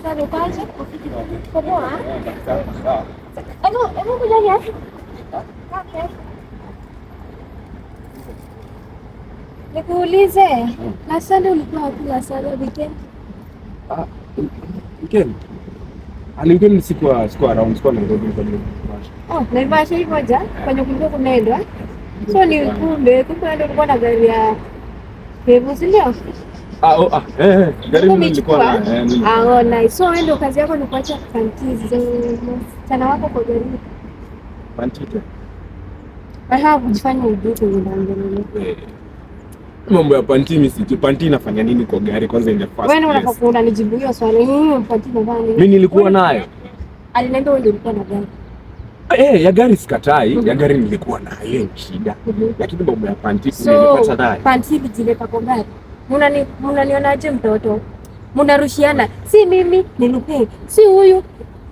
Sasa nikaje? Poa. Hebu kuja hivi. Okay. Nikuulize, last Sunday ulikuwa wapi last Sunday weekend? Weekend. Weekend sikuwa around, sikuwa Nairobi kwa nini? Naivasha hii moja kwenye kulikuwa kunaendwa. So ni kumbe ndio ulikuwa na gari ya Hebu si ndio? Gari nilikuwa na nice. So ndio kazi yako ni kuacha panti sana wako kwa gari. Panti tu. Kujifanya ujue ndani. Mambo ya panti mimi si panti inafanya nini kwa gari kwanza ile first. Wewe unataka unanijibu hiyo swali. Panti inafanya nini? Mimi nilikuwa nayo. Aliniambia wewe ulikuwa na gari. Ya gari sikatai, ya gari nilikuwa nayo shida. Lakini mambo ya panti nilipata nayo. Panti ilijileta kwa gari. Mnanionaje mtoto? Mnarushiana. Si mimi nilupe. Si huyu.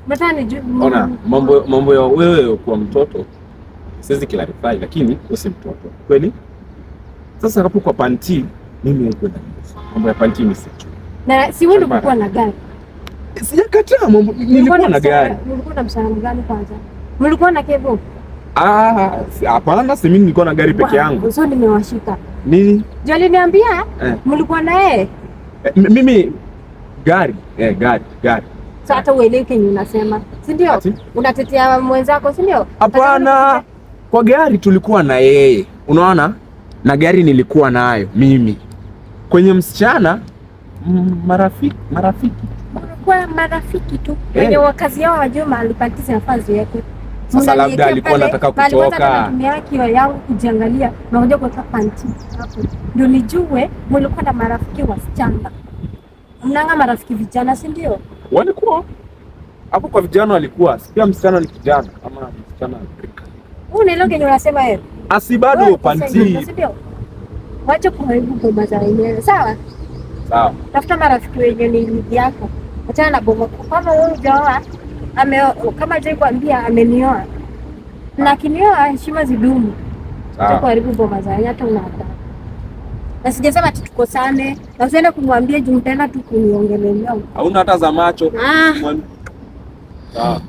Nataka nijue. Ona, mambo ya wewe kwa mtoto siwezi clarify, lakini usi mtoto. Kweli? Sasa hapo kwa panti mimi nilikwenda. Mambo ya panti mimi sijui. Na si wewe ulikuwa na gari. Sijakataa mambo, nilikuwa na gari. Ulikuwa na msana gani kwanza? Mlikuwa na kebo? Hapana, si mimi nilikuwa na gari peke yangu. So nimewashika. Nini? Je, aliniambia mlikuwa na yeye? Mimi gari. Gari. Sasa hata uelewe kenye unasema. Si ndio? Unatetea mwenzako, si ndio? Hapana. Kwa gari tulikuwa na yeye. Unaona? Na gari nilikuwa nayo mimi. Kwenye msichana marafiki. Kwa marafiki tu. Kwenye wakazi yao wajua mahali panti zinafaa yake. Sasa labda alikuwa anataka kutoka. Natumia kioo yangu kujiangalia na unajua kwa panti hapo. Ndio nijue mlikuwa na marafiki wasichana. Mnanga marafiki vijana, si ndio? Walikuwa. Hapo kwa vijana walikuwa. Pia msichana ni kijana ama msichana Afrika. Unaelewa kenye unasema wewe? Asibado panti. Wacha kuharibu bomba za wenyewe. Sawa? Sawa. Tafuta marafiki wenye ni ndugu yako. Achana na bomba. Kama wewe hujaoa, kama je kwambia amenioa. Na kinioa heshima zidumu. Sawa. Wacha kuharibu bomba za wenyewe hata unaata. Na sijasema ati tukosane. Na usiende kumwambia juu mtaenda tu kuniongelelea. Hauna hata za macho. Sawa.